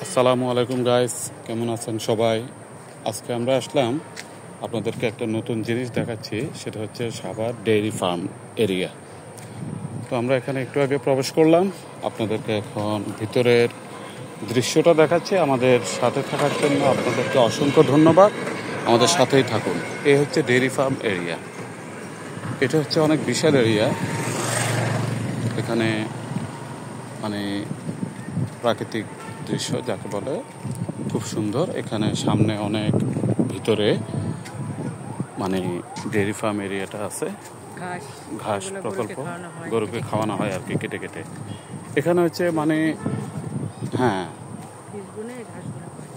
আসসালামু আলাইকুম গাইস, কেমন আছেন সবাই? আজকে আমরা আসলাম আপনাদেরকে একটা নতুন জিনিস দেখাচ্ছি, সেটা হচ্ছে সাভার ডেইরি ফার্ম এরিয়া। তো আমরা এখানে একটু আগে প্রবেশ করলাম, আপনাদেরকে এখন ভিতরের দৃশ্যটা দেখাচ্ছি। আমাদের সাথে থাকার জন্য আপনাদেরকে অসংখ্য ধন্যবাদ। আমাদের সাথেই থাকুন। এই হচ্ছে ডেইরি ফার্ম এরিয়া। এটা হচ্ছে অনেক বিশাল এরিয়া। এখানে মানে প্রাকৃতিক দৃশ্য যাকে বলে খুব সুন্দর। এখানে সামনে অনেক ভিতরে মানে ডেয়ারি ফার্ম এরিয়াটা আছে, ঘাস প্রকল্প, গরুকে খাওয়ানো হয় আর কি, কেটে কেটে। এখানে হচ্ছে মানে হ্যাঁ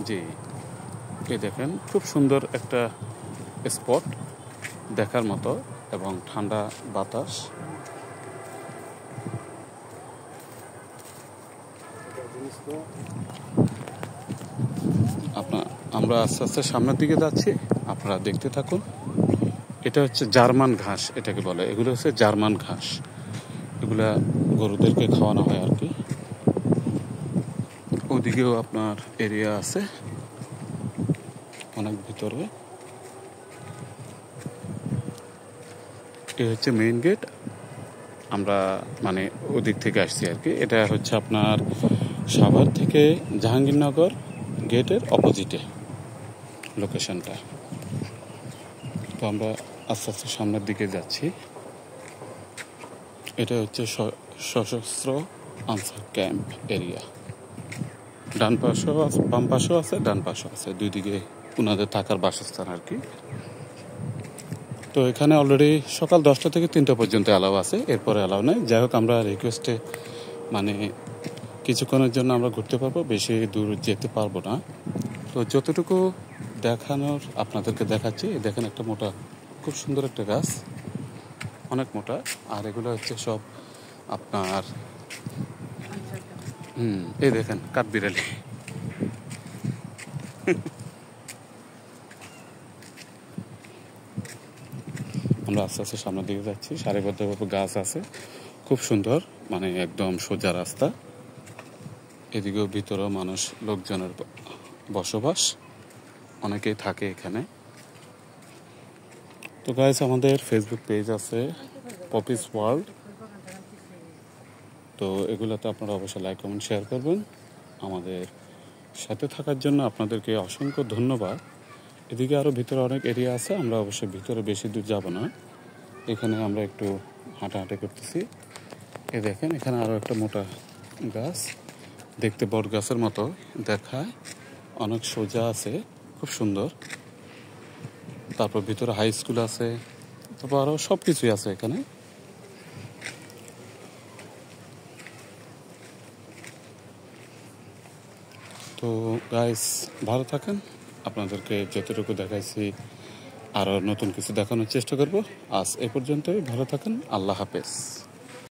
জি, এই দেখেন খুব সুন্দর একটা স্পট দেখার মতো এবং ঠান্ডা বাতাস। আমরা আস্তে আস্তে সামনের দিকে যাচ্ছি, আপনারা দেখতে থাকুন। এটা হচ্ছে জার্মান ঘাস, এটাকে বলে। এগুলো হচ্ছে জার্মান ঘাস, এগুলা গরুদেরকে খাওয়ানো হয় আর কি। ওদিকেও আপনার এরিয়া আছে অনেক ভিতরে। এটা হচ্ছে মেইন গেট, আমরা মানে ওদিক থেকে আসছি আর কি। এটা হচ্ছে আপনার সাভার থেকে জাহাঙ্গীরনগর গেটের অপোজিটে লোকেশনটা। তো আমরা আস্তে আস্তে সামনের দিকে যাচ্ছি। এটা হচ্ছে সশস্ত্র আনসার ক্যাম্প এরিয়া। ডান পাশেও আছে, বাম পাশেও আছে, ডান পাশেও আছে, দুই দিকে ওনাদের থাকার বাসস্থান আর কি। তো এখানে অলরেডি সকাল 10টা থেকে 3টা পর্যন্ত অ্যালাউ আছে, এরপরে অ্যালাউ নেই। যাই হোক, আমরা রিকোয়েস্টে মানে কিছুক্ষণের জন্য আমরা ঘুরতে পারবো, বেশি দূর যেতে পারবো না। তো যতটুকু দেখানোর আপনাদেরকে দেখাচ্ছি। দেখেন একটা মোটা, খুব সুন্দর একটা গাছ, অনেক মোটা। আর এগুলো হচ্ছে সব আপনার এই দেখেন কাঠবিড়ালি। আমরা আস্তে আস্তে সামনের দিকে যাচ্ছি, সারিবদ্ধভাবে গাছ আছে, খুব সুন্দর, মানে একদম সোজা রাস্তা। এদিকেও ভিতরেও মানুষ, লোকজনের বসবাস, অনেকেই থাকে এখানে। তো গাইস, আমাদের ফেসবুক পেজ আছে পপিস ওয়ার্ল্ড। তো এগুলোতে আপনারা অবশ্যই লাইক কমেন্ট শেয়ার করবেন। আমাদের সাথে থাকার জন্য আপনাদেরকে অসংখ্য ধন্যবাদ। এদিকে আরও ভিতরে অনেক এরিয়া আছে, আমরা অবশ্যই ভিতরে বেশি দূর যাব না। এখানে আমরা একটু হাঁটাহাঁটি করতেছি। এই দেখেন এখানে আরও একটা মোটা গাছ, দেখতে বট গাছের মতো দেখায়, অনেক সোজা আছে, খুব সুন্দর। তারপর ভিতরে হাই স্কুল আছে, তারপর আরও সব কিছুই আছে এখানে। তো গাইস, ভালো থাকেন। আপনাদেরকে যতটুকু দেখাইছি আরও নতুন কিছু দেখানোর চেষ্টা করব। আজ এ পর্যন্তই, ভালো থাকেন, আল্লাহ হাফেজ।